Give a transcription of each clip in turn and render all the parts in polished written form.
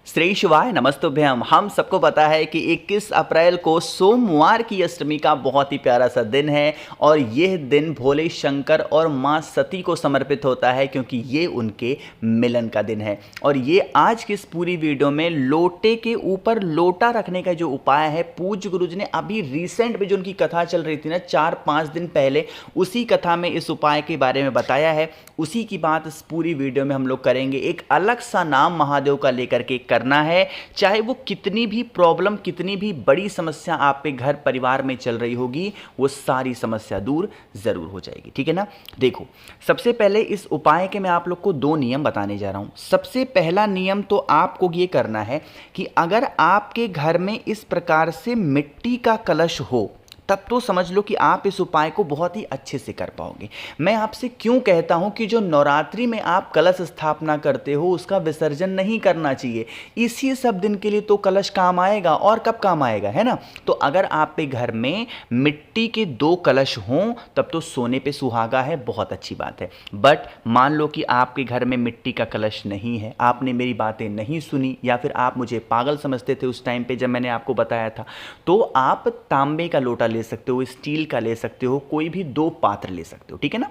श्री शिवाय नमस्तुभ्यम। हम सबको पता है कि 21 अप्रैल को सोमवार की अष्टमी का बहुत ही प्यारा सा दिन है और यह दिन भोले शंकर और मां सती को समर्पित होता है क्योंकि ये उनके मिलन का दिन है। और ये आज की इस पूरी वीडियो में लोटे के ऊपर लोटा रखने का जो उपाय है, पूज्य गुरु जी ने अभी रिसेंट में जो उनकी कथा चल रही थी ना 4-5 दिन पहले, उसी कथा में इस उपाय के बारे में बताया है। उसी की बात इस पूरी वीडियो में हम लोग करेंगे। एक अलग सा नाम महादेव का लेकर के करना है, चाहे वो कितनी भी प्रॉब्लम, कितनी भी बड़ी समस्या आपके घर परिवार में चल रही होगी, वो सारी समस्या दूर जरूर हो जाएगी। ठीक है ना। देखो, सबसे पहले इस उपाय के मैं आप लोग को 2 नियम बताने जा रहा हूं। सबसे पहला नियम तो आपको ये करना है कि अगर आपके घर में इस प्रकार से मिट्टी का कलश हो तब तो समझ लो कि आप इस उपाय को बहुत ही अच्छे से कर पाओगे। मैं आपसे क्यों कहता हूं कि जो नवरात्रि में आप कलश स्थापना करते हो उसका विसर्जन नहीं करना चाहिए। इसी सब दिन के लिए तो कलश काम आएगा, और कब काम आएगा, है ना। तो अगर आपके घर में मिट्टी के 2 कलश हों तब तो सोने पे सुहागा है, बहुत अच्छी बात है। बट मान लो कि आपके घर में मिट्टी का कलश नहीं है, आपने मेरी बातें नहीं सुनी या फिर आप मुझे पागल समझते थे उस टाइम पे जब मैंने आपको बताया था, तो आप तांबे का लोटा ले सकते हो, स्टील का ले सकते हो, कोई भी 2 पात्र ले सकते हो। ठीक है ना।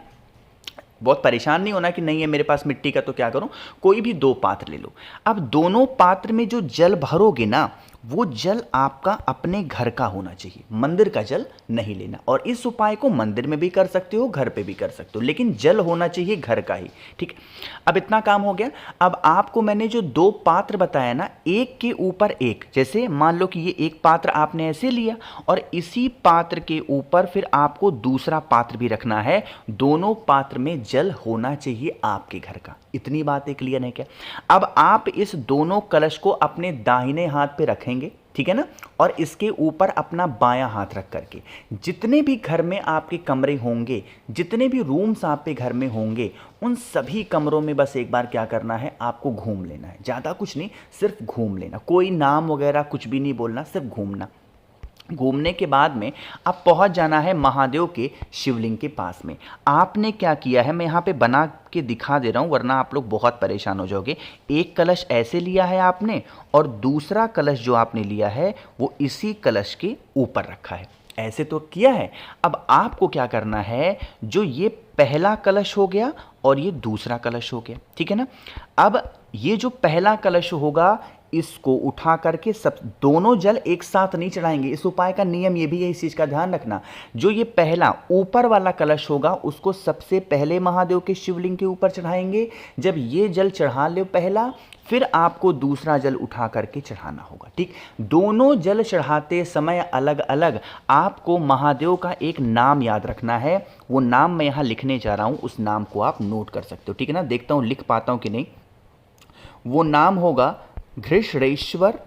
बहुत परेशान नहीं होना कि नहीं है मेरे पास मिट्टी का तो क्या करूं, कोई भी 2 पात्र ले लो। अब दोनों पात्र में जो जल भरोगे ना, वो जल आपका अपने घर का होना चाहिए, मंदिर का जल नहीं लेना। और इस उपाय को मंदिर में भी कर सकते हो, घर पे भी कर सकते हो, लेकिन जल होना चाहिए घर का ही। ठीक। अब इतना काम हो गया। अब आपको मैंने जो 2 पात्र बताया ना, एक के ऊपर एक, जैसे मान लो कि ये एक पात्र आपने ऐसे लिया और इसी पात्र के ऊपर फिर आपको दूसरा पात्र भी रखना है। दोनों पात्र में जल होना चाहिए आपके घर का। इतनी बातें क्लियर है क्या। अब आप इस दोनों कलश को अपने दाहिने हाथ पे रखेंगे, ठीक है ना, और इसके ऊपर अपना बायां हाथ रख करके जितने भी घर में आपके कमरे होंगे, जितने भी रूम्स आपके घर में होंगे, उन सभी कमरों में बस एक बार क्या करना है, आपको घूम लेना है। ज़्यादा कुछ नहीं, सिर्फ घूम लेना, कोई नाम वगैरह कुछ भी नहीं बोलना, सिर्फ घूमना। घूमने के बाद में अब पहुंच जाना है महादेव के शिवलिंग के पास में। आपने क्या किया है, मैं यहाँ पे बना के दिखा दे रहा हूँ वरना आप लोग बहुत परेशान हो जाओगे। एक कलश ऐसे लिया है आपने और दूसरा कलश जो आपने लिया है वो इसी कलश के ऊपर रखा है। ऐसे तो किया है। अब आपको क्या करना है, जो ये पहला कलश हो गया और ये दूसरा कलश हो गया, ठीक है ना। अब ये जो पहला कलश होगा इसको उठा करके सब दोनों जल एक साथ नहीं चढ़ाएंगे। इस उपाय का नियम ये भी है, इस चीज का ध्यान रखना। जो ये पहला ऊपर वाला कलश होगा उसको सबसे पहले महादेव के शिवलिंग के ऊपर चढ़ाएंगे। जब ये जल चढ़ा ले पहला, फिर आपको दूसरा जल उठा करके चढ़ाना होगा। ठीक। दोनों जल चढ़ाते समय अलग अलग आपको महादेव का एक नाम याद रखना है। वो नाम मैं यहां लिखने जा रहा हूं, उस नाम को आप नोट कर सकते हो। ठीक है ना। देखता हूं लिख पाता हूं कि नहीं। वो नाम होगा घृष्णेश्वर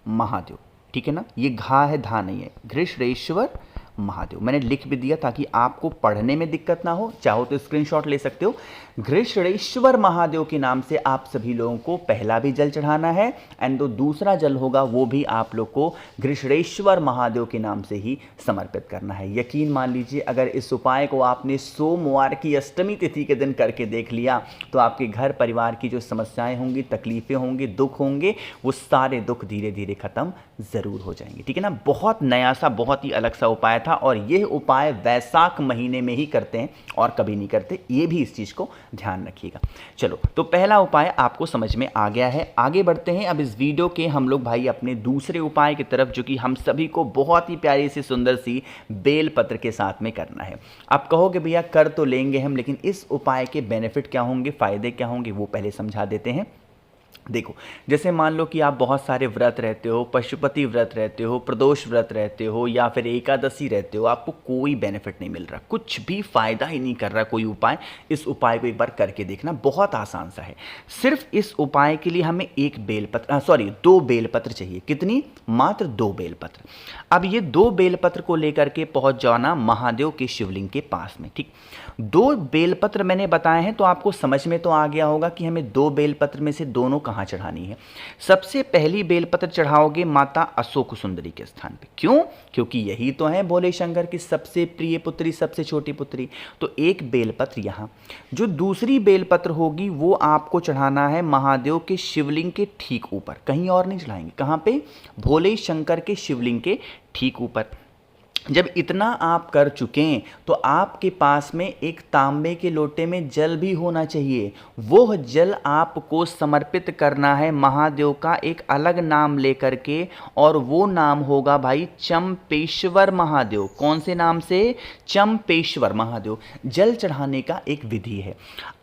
महादेव। ठीक है ना। ये घा है, धा नहीं है। घृष्णेश्वर महादेव मैंने लिख भी दिया ताकि आपको पढ़ने में दिक्कत ना हो। चाहो तो स्क्रीनशॉट ले सकते हो। घृष्णेश्वर महादेव के नाम से आप सभी लोगों को पहला भी जल चढ़ाना है एंड जो दूसरा जल होगा वो भी आप लोग को घृष्णेश्वर महादेव के नाम से ही समर्पित करना है। यकीन मान लीजिए, अगर इस उपाय को आपने सोमवार की अष्टमी तिथि के दिन करके देख लिया तो आपके घर परिवार की जो समस्याएं होंगी, तकलीफें होंगी, दुख होंगे, वो सारे दुख धीरे धीरे खत्म जरूर हो जाएंगे। ठीक है ना। बहुत नया सा, बहुत ही अलग सा उपाय था और यह उपाय वैशाख महीने में ही करते हैं और कभी नहीं करते। ये भी इस चीज को ध्यान रखिएगा। चलो, तो पहला उपाय आपको समझ में आ गया है। आगे बढ़ते हैं अब इस वीडियो के हम लोग भाई अपने दूसरे उपाय की तरफ, जो कि हम सभी को बहुत ही प्यारी सी सुंदर सी बेलपत्र के साथ में करना है। आप कहोगे भैया कर तो लेंगे हम, लेकिन इस उपाय के बेनिफिट क्या होंगे, फायदे क्या होंगे, वो पहले समझा देते हैं। देखो, जैसे मान लो कि आप बहुत सारे व्रत रहते हो, पशुपति व्रत रहते हो, प्रदोष व्रत रहते हो या फिर एकादशी रहते हो, आपको कोई बेनिफिट नहीं मिल रहा, कुछ भी फायदा ही नहीं कर रहा कोई उपाय। इस उपाय को एक बार करके देखना, बहुत आसान सा है। सिर्फ इस उपाय के लिए हमें 2 बेलपत्र चाहिए। कितनी? मात्र 2 बेलपत्र। अब ये 2 बेलपत्र को लेकर के पहुंच जाना महादेव के शिवलिंग के पास में। ठीक। 2 बेलपत्र मैंने बताए हैं तो आपको समझ में तो आ गया होगा कि हमें 2 बेलपत्र में से दोनों कहाँ चढ़ानी है। सबसे पहली बेलपत्र चढ़ाओगे माता अशोक सुंदरी के स्थान पे। क्यों? क्योंकि यही तो है भोले शंकर की सबसे प्रिय पुत्री, सबसे छोटी पुत्री। तो एक बेलपत्र यहाँ। जो दूसरी बेलपत्र होगी वो आपको चढ़ाना है महादेव के शिवलिंग के ठीक ऊपर, कहीं और नहीं चढ़ाएंगे। कहाँ पे? भोले शंकर के शिवलिंग के ठीक ऊपर। जब इतना आप कर चुके हैं तो आपके पास में एक तांबे के लोटे में जल भी होना चाहिए। वो जल आपको समर्पित करना है महादेव का एक अलग नाम लेकर के, और वो नाम होगा भाई चंपेश्वर महादेव। कौन से नाम से? चंपेश्वर महादेव। जल चढ़ाने का एक विधि है।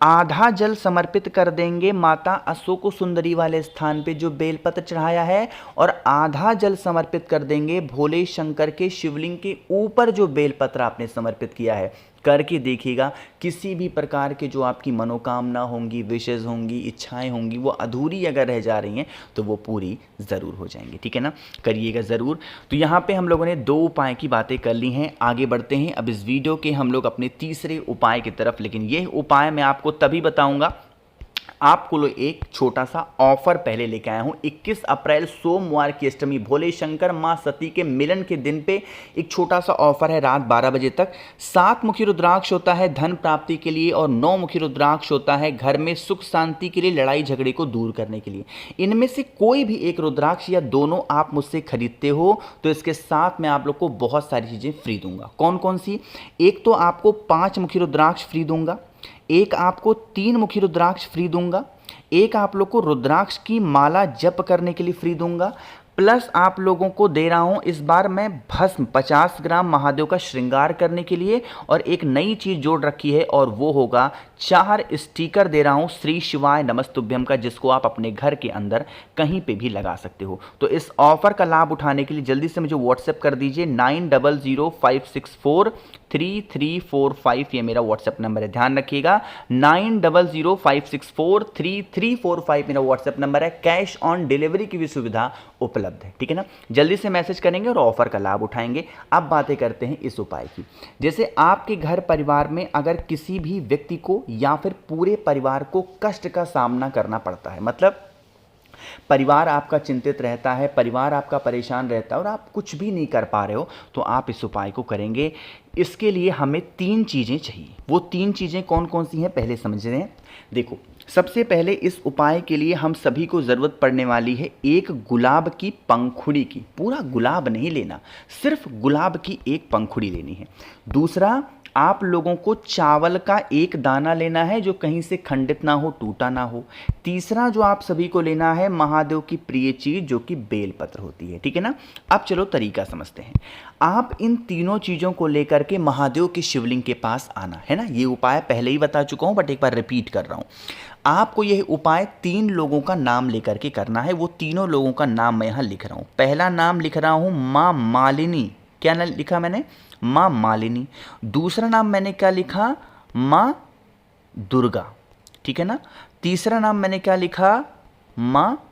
आधा जल समर्पित कर देंगे माता अशोक सुंदरी वाले स्थान पे जो बेलपत्र चढ़ाया है, और आधा जल समर्पित कर देंगे भोले शंकर के शिवलिंग के ऊपर जो बेलपत्र आपने समर्पित किया है। करके देखिएगा, किसी भी प्रकार के जो आपकी मनोकामना होंगी, विशेष होंगी, इच्छाएं होंगी, वो अधूरी अगर रह जा रही हैं तो वो पूरी ज़रूर हो जाएंगी। ठीक है ना? करिएगा ज़रूर। तो यहाँ पे हम लोगों ने 2 उपाय की बातें कर ली हैं। आगे बढ़ते हैं अब इस वीडियो के हम लोग अपने तीसरे उपाय की तरफ। लेकिन यह उपाय मैं आपको तभी बताऊँगा, आपको एक छोटा सा ऑफर पहले लेके आया हूं। 21 अप्रैल सोमवार की अष्टमी, भोले शंकर मां सती के मिलन के दिन पे एक छोटा सा ऑफर है रात 12 बजे तक। 7 मुखी रुद्राक्ष होता है धन प्राप्ति के लिए, और 9 मुखी रुद्राक्ष होता है घर में सुख शांति के लिए, लड़ाई झगड़े को दूर करने के लिए। इनमें से कोई भी एक रुद्राक्ष या दोनों आप मुझसे खरीदते हो तो इसके साथ मैं आप लोग को बहुत सारी चीज़ें फ्री दूंगा। कौन कौन सी? एक तो आपको 5 मुखी रुद्राक्ष फ्री दूंगा, एक आपको 3 मुखी रुद्राक्ष फ्री दूंगा, एक आप लोग को रुद्राक्ष की माला जप करने के लिए फ्री दूंगा, प्लस आप लोगों को दे रहा हूं इस बार मैं भस्म 50 ग्राम महादेव का श्रृंगार करने के लिए, और एक नई चीज जोड़ रखी है और वो होगा 4 स्टिकर दे रहा हूं श्री शिवाय नमस्तुभ्यम का, जिसको आप अपने घर के अंदर कहीं पे भी लगा सकते हो। तो इस ऑफर का लाभ उठाने के लिए जल्दी से मुझे व्हाट्सएप कर दीजिए 9005643345। ये मेरा व्हाट्सएप नंबर है, ध्यान रखिएगा 9005643345 मेरा व्हाट्सएप नंबर है। कैश ऑन डिलीवरी की भी सुविधा उपलब्ध है। ठीक है ना? जल्दी से मैसेज करेंगे और ऑफर का लाभ उठाएंगे। अब बातें करते हैं इस उपाय की। जैसे आपके घर परिवार में अगर किसी भी व्यक्ति को या फिर पूरे परिवार को कष्ट का सामना करना पड़ता है, मतलब परिवार आपका चिंतित रहता है, परिवार आपका परेशान रहता है और आप कुछ भी नहीं कर पा रहे हो, तो आप इस उपाय को करेंगे। इसके लिए हमें 3 चीज़ें चाहिए। वो 3 चीज़ें कौन कौन सी हैं पहले समझ रहे हैं। देखो, सबसे पहले इस उपाय के लिए हम सभी को ज़रूरत पड़ने वाली है एक गुलाब की पंखुड़ी की। पूरा गुलाब नहीं लेना, सिर्फ गुलाब की एक पंखुड़ी लेनी है। दूसरा, आप लोगों को चावल का एक दाना लेना है जो कहीं से खंडित ना हो, टूटा ना हो। तीसरा जो आप सभी को लेना है महादेव की प्रिय चीज जो कि बेलपत्र होती है। ठीक है ना? अब चलो तरीका समझते हैं। आप इन तीनों चीज़ों को लेकर के महादेव के शिवलिंग के पास आना है ना। ये उपाय पहले ही बता चुका हूँ बट एक बार रिपीट कर रहा हूँ। आपको यह उपाय 3 लोगों का नाम लेकर के करना है। वो तीनों लोगों का नाम मैं यहाँ लिख रहा हूँ। पहला नाम लिख रहा हूँ माँ मालिनी। क्या नाम लिखा मैंने? माँ मालिनी। दूसरा नाम मैंने क्या लिखा? माँ दुर्गा। ठीक है ना? तीसरा नाम मैंने क्या लिखा? माँ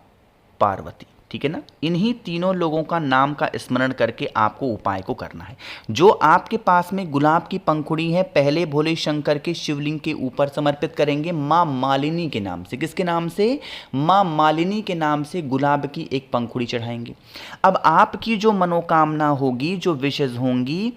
पार्वती। ठीक है ना? इन्हीं तीनों लोगों का नाम का स्मरण करके आपको उपाय को करना है। जो आपके पास में गुलाब की पंखुड़ी है, पहले भोले शंकर के शिवलिंग के ऊपर समर्पित करेंगे माँ मालिनी के नाम से। किसके नाम से? माँ मालिनी के नाम से गुलाब की एक पंखुड़ी चढ़ाएंगे। अब आपकी जो मनोकामना होगी, जो विशेष होंगी,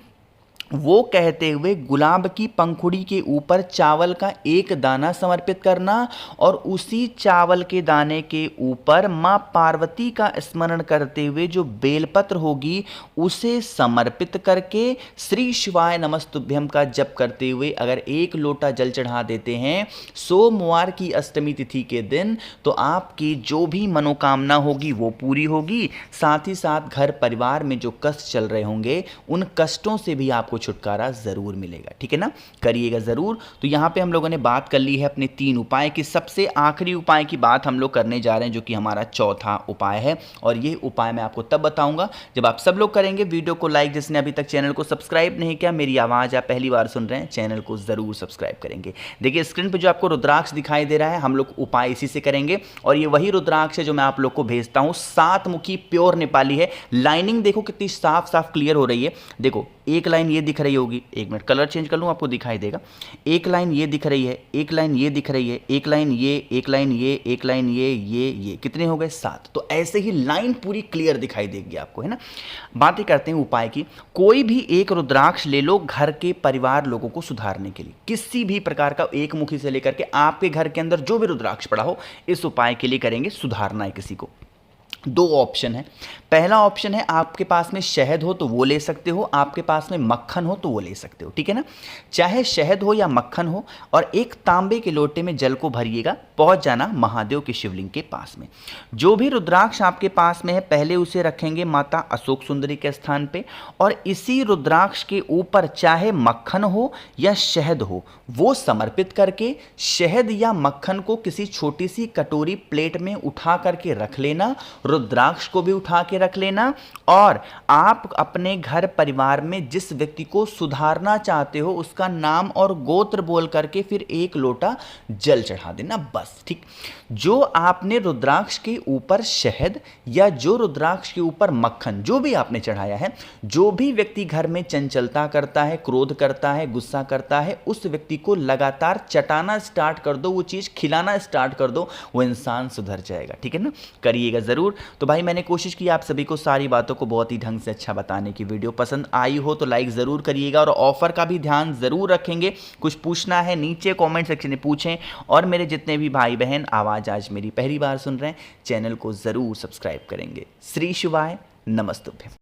वो कहते हुए गुलाब की पंखुड़ी के ऊपर चावल का एक दाना समर्पित करना, और उसी चावल के दाने के ऊपर माँ पार्वती का स्मरण करते हुए जो बेलपत्र होगी उसे समर्पित करके श्री शिवाय नमस्तुभ्यम का जप करते हुए अगर 1 लोटा जल चढ़ा देते हैं सोमवार की अष्टमी तिथि के दिन, तो आपकी जो भी मनोकामना होगी वो पूरी होगी। साथ ही साथ घर परिवार में जो कष्ट चल रहे होंगे उन कष्टों से भी आपको छुटकारा जरूर मिलेगा। ठीक है ना? करिएगा जरूर। तो यहां पे हम लोगों ने बात कर ली है अपने 3 उपाय की। सबसे आखिरी उपाय की बात हम लोग करने जा रहे हैं जो कि हमारा चौथा उपाय है, और ये उपाय मैं आपको तब बताऊंगा जब आप सब लोग करेंगे वीडियो को लाइक। जिसने अभी तक चैनल को सब्सक्राइब नहीं किया, मेरी आवाज आप पहली बार सुन रहे हैं, चैनल को जरूर सब्सक्राइब करेंगे। देखिए स्क्रीन पर जो आपको रुद्राक्ष दिखाई दे रहा है, हम लोग उपाय इसी से करेंगे, और ये वही रुद्राक्ष है जो मैं आप लोग को भेजता हूं। 7 मुखी प्योर नेपाली है। लाइनिंग देखो कितनी साफ साफ क्लियर हो रही है। देखो एक लाइन ये दिख रही होगी, एक मिनट कलर चेंज कर लूँ आपको दिखाई देगा, एक लाइन ये दिख रही है, एक लाइन ये दिख रही है, एक लाइन ये, एक लाइन ये, एक लाइन ये, कितने हो गए 7। तो ऐसे ही लाइन पूरी क्लियर दिखाई देगी आपको, है ना। बातें करते हैं उपाय की। कोई भी एक रुद्राक्ष ले लो घर के परिवार लोगों को सुधारने के लिए, किसी भी प्रकार का, एक मुखी से लेकर के आपके घर के अंदर जो भी रुद्राक्ष पड़ा हो, इस उपाय के लिए करेंगे, सुधारना है किसी को। 2 ऑप्शन है। पहला ऑप्शन है आपके पास में शहद हो तो वो ले सकते हो, आपके पास में मक्खन हो तो वो ले सकते हो, ठीक है ना। चाहे शहद हो या मक्खन हो, और एक तांबे के लोटे में जल को भरिएगा, पहुंच जाना महादेव के शिवलिंग के पास में। जो भी रुद्राक्ष आपके पास में है पहले उसे रखेंगे माता अशोक सुंदरी के स्थान पे, और इसी रुद्राक्ष के ऊपर चाहे मक्खन हो या शहद हो वो समर्पित करके शहद या मक्खन को किसी छोटी सी कटोरी प्लेट में उठा करके रख लेना, रुद्राक्ष को भी उठा के रख लेना, और आप अपने घर परिवार में जिस व्यक्ति को सुधारना चाहते हो उसका नाम और गोत्र बोल करके फिर 1 लोटा जल चढ़ा देना, बस, ठीक। जो आपने रुद्राक्ष के ऊपर शहद या जो रुद्राक्ष के ऊपर मक्खन जो भी आपने चढ़ाया है, जो भी व्यक्ति घर में चंचलता करता है, क्रोध करता है, गुस्सा करता है, उस व्यक्ति को लगातार चटाना स्टार्ट कर दो, वो चीज़ खिलाना स्टार्ट कर दो, वो इंसान सुधर जाएगा, ठीक है ना। करिएगा ज़रूर। तो भाई मैंने कोशिश की आप सभी को सारी बातों को बहुत ही ढंग से अच्छा बताने की। वीडियो पसंद आई हो तो लाइक ज़रूर करिएगा, और ऑफर का भी ध्यान ज़रूर रखेंगे। कुछ पूछना है नीचे कमेंट सेक्शन में पूछें, और मेरे जितने भी भाई बहन आवाज़ आज मेरी पहली बार सुन रहे हैं, चैनल को ज़रूर सब्सक्राइब करेंगे। श्री शिवाय, नमस्तुभ्यं।